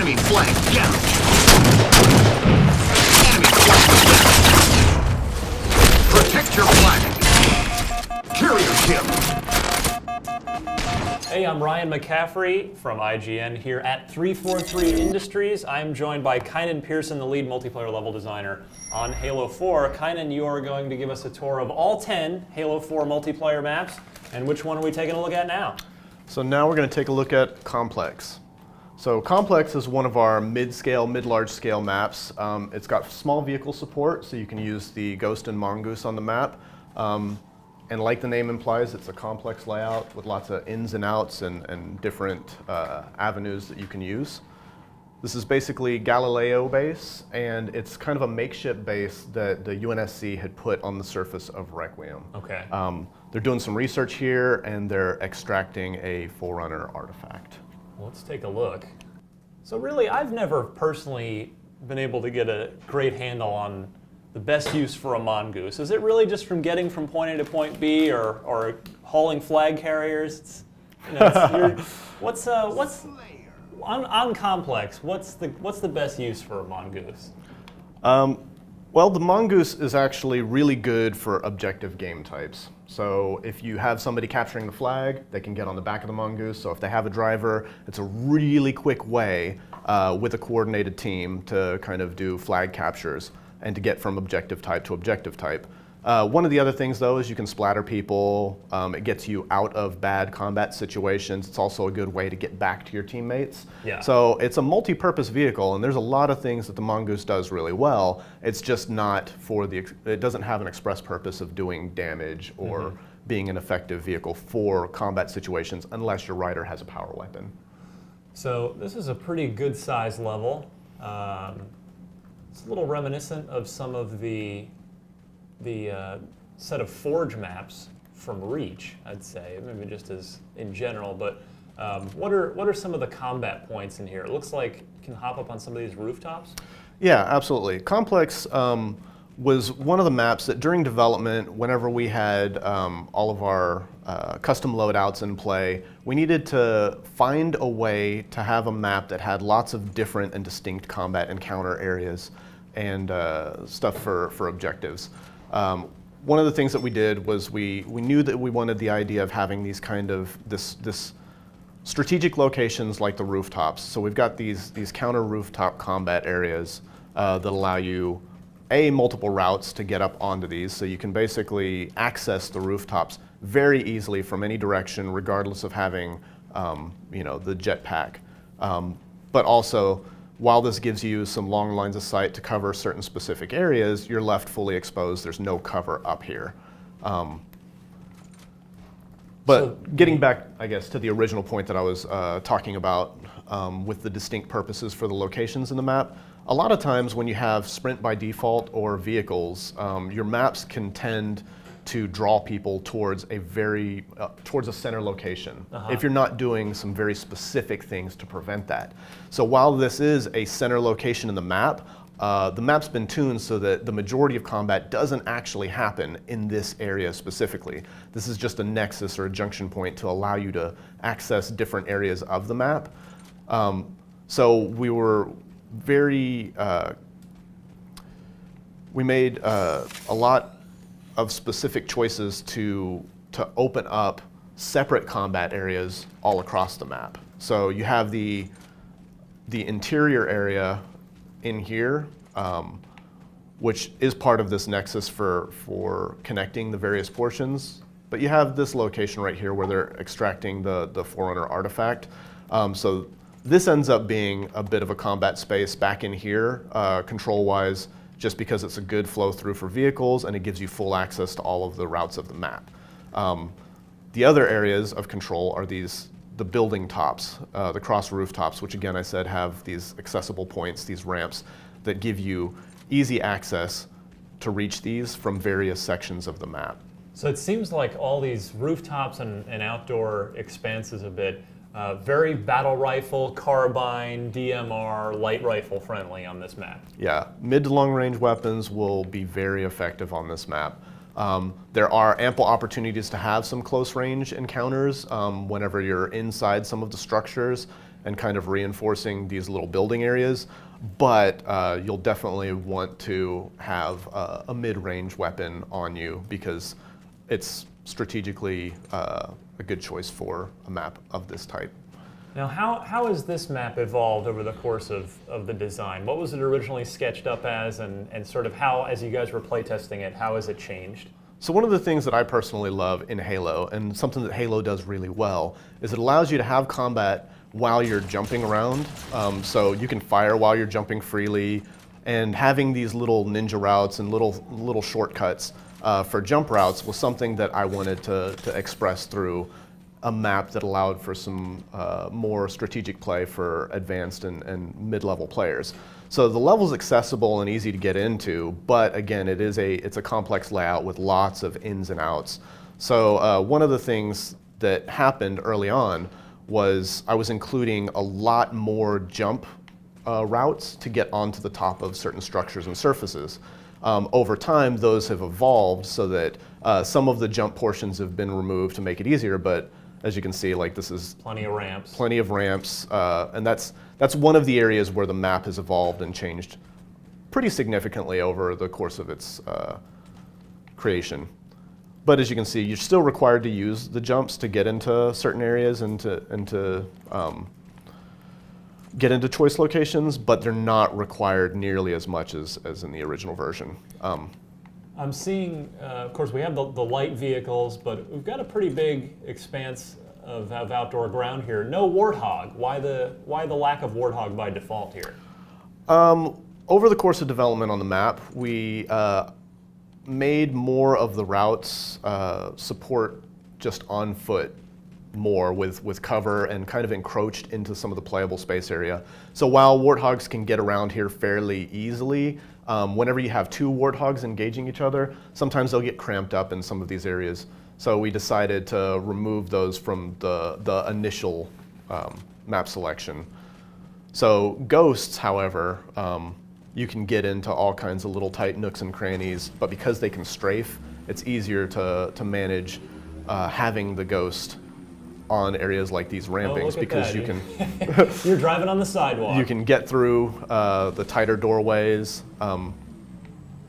Enemy flank down. Enemy flank down. Protect your flag. Carrier kill. Hey, I'm Ryan McCaffrey from IGN here at 343 Industries. I'm joined by Kynan Pearson, the lead multiplayer level designer on Halo 4. Kynan, you are going to give us a tour of all 10 Halo 4 multiplayer maps. And which one are we taking a look at now? So now we're going to take a look at Complex. So Complex is one of our mid-scale, mid-large scale maps. It's got small vehicle support, so you can use the Ghost and Mongoose on the map. And like the name implies, it's a complex layout with lots of ins and outs and different avenues that you can use. This is basically Galileo base, and it's kind of a makeshift base that the UNSC had put on the surface of Requiem. Okay. They're doing some research here, and they're extracting a Forerunner artifact. Well, let's take a look. So really, I've never personally been able to get a great handle on the best use for a Mongoose. Is it really just from getting from point A to point B, or hauling flag carriers? What's on Complex? What's the best use for a Mongoose? Well, the Mongoose is actually really good for objective game types. So if you have somebody capturing the flag, they can get on the back of the Mongoose. So if they have a driver, it's a really quick way with a coordinated team to kind of do flag captures and to get from objective type to objective type. One of the other things, though, is you can splatter people. It gets you out of bad combat situations. It's also a good way to get back to your teammates. Yeah. So it's a multi-purpose vehicle, and there's a lot of things that the Mongoose does really well. It's just not it doesn't have an express purpose of doing damage or being an effective vehicle for combat situations unless your rider has a power weapon. So this is a pretty good size level. It's a little reminiscent of some of the set of Forge maps from Reach, I'd say, maybe just as in general. But what are some of the combat points in here? It looks like you can hop up on some of these rooftops. Yeah, absolutely. Complex was one of the maps that during development, whenever we had all of our custom loadouts in play, we needed to find a way to have a map that had lots of different and distinct combat encounter areas and stuff for objectives. One of the things that we did was we knew that we wanted the idea of having these kind of this strategic locations like the rooftops. So we've got these counter rooftop combat areas that allow you multiple routes to get up onto these. So you can basically access the rooftops very easily from any direction, regardless of having the jetpack. But also, while this gives you some long lines of sight to cover certain specific areas, you're left fully exposed. There's no cover up here. Getting back, I guess, to the original point that I was talking about with the distinct purposes for the locations in the map, a lot of times when you have sprint by default or vehicles, your maps can tend to draw people towards a center location if you're not doing some very specific things to prevent that. So while this is a center location in the map's been tuned so that the majority of combat doesn't actually happen in this area specifically. This is just a nexus or a junction point to allow you to access different areas of the map. So we were we made a lot of specific choices to open up separate combat areas all across the map. So you have the interior area in here, which is part of this nexus for connecting the various portions. But you have this location right here where they're extracting the Forerunner artifact. So this ends up being a bit of a combat space back in here, control-wise, just because it's a good flow through for vehicles and it gives you full access to all of the routes of the map. The other areas of control are the building tops, the cross rooftops, which again I said have these accessible points, these ramps that give you easy access to reach these from various sections of the map. So it seems like all these rooftops and outdoor expanses a bit, very battle rifle, carbine, DMR, light rifle friendly on this map. Yeah, mid to long range weapons will be very effective on this map. There are ample opportunities to have some close range encounters whenever you're inside some of the structures, and kind of reinforcing these little building areas. But you'll definitely want to have a mid-range weapon on you because it's strategically a good choice for a map of this type. Now, how has this map evolved over the course of the design? What was it originally sketched up as, and sort of how, as you guys were playtesting it, how has it changed? So one of the things that I personally love in Halo, and something that Halo does really well, is it allows you to have combat while you're jumping around. So you can fire while you're jumping freely, and having these little ninja routes and little shortcuts for jump routes was something that I wanted to express through a map that allowed for some more strategic play for advanced and mid-level players. So the level's accessible and easy to get into, but again, it's a complex layout with lots of ins and outs. So one of the things that happened early on was I was including a lot more jump routes to get onto the top of certain structures and surfaces. Over time, those have evolved so that some of the jump portions have been removed to make it easier, but as you can see, like this is Plenty of ramps. Plenty of ramps, and that's one of the areas where the map has evolved and changed pretty significantly over the course of its creation. But as you can see, you're still required to use the jumps to get into certain areas and to get into choice locations, but they're not required nearly as much as in the original version. I'm seeing, of course, we have the light vehicles, but we've got a pretty big expanse of outdoor ground here. No Warthog. Why the lack of Warthog by default here? Over the course of development on the map, we made more of the routes support just on foot more with cover and kind of encroached into some of the playable space area. So while Warthogs can get around here fairly easily, whenever you have two Warthogs engaging each other, sometimes they'll get cramped up in some of these areas. So we decided to remove those from the initial map selection. So ghosts, however, you can get into all kinds of little tight nooks and crannies, but because they can strafe, it's easier to manage having the ghost on areas like these rampings because you can you're driving on the sidewalk. You can get through the tighter doorways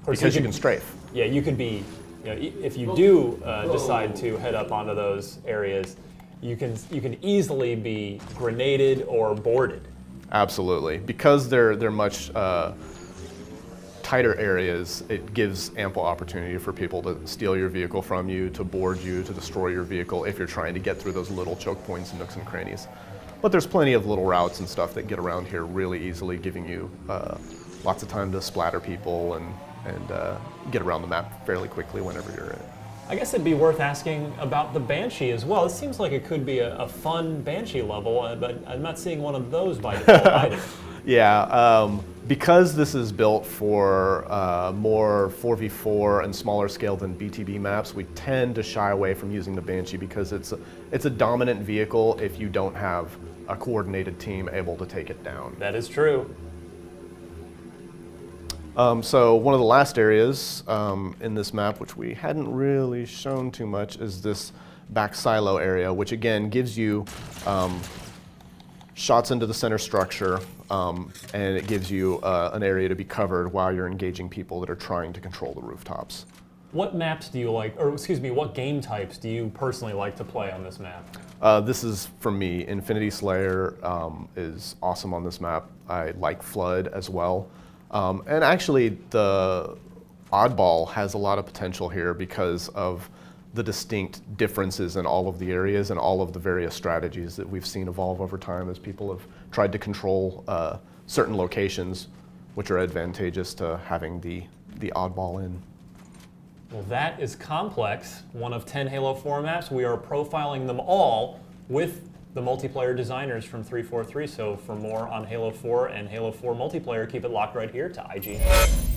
because you can strafe. Yeah, you could be, if you do decide to head up onto those areas, you can easily be grenaded or boarded. Absolutely, because they're much tighter areas, it gives ample opportunity for people to steal your vehicle from you, to board you, to destroy your vehicle if you're trying to get through those little choke points and nooks and crannies. But there's plenty of little routes and stuff that get around here really easily, giving you lots of time to splatter people and get around the map fairly quickly whenever you're in it. I guess it'd be worth asking about the Banshee as well. It seems like it could be a fun Banshee level, but I'm not seeing one of those by default either. Yeah, because this is built for more 4v4 and smaller scale than BTB maps, we tend to shy away from using the Banshee because it's a dominant vehicle if you don't have a coordinated team able to take it down. That is true. So one of the last areas in this map, which we hadn't really shown too much, is this back silo area, which again gives you shots into the center structure, and it gives you an area to be covered while you're engaging people that are trying to control the rooftops. What maps do you like, or excuse me, what game types do you personally like to play on this map? This is, for me, Infinity Slayer is awesome on this map. I like Flood as well. And actually, the Oddball has a lot of potential here because of the distinct differences in all of the areas and all of the various strategies that we've seen evolve over time as people have tried to control certain locations, which are advantageous to having the Oddball in. Well, that is Complex, one of 10 Halo 4 maps. We are profiling them all with the multiplayer designers from 343. So for more on Halo 4 and Halo 4 multiplayer, keep it locked right here to IGN.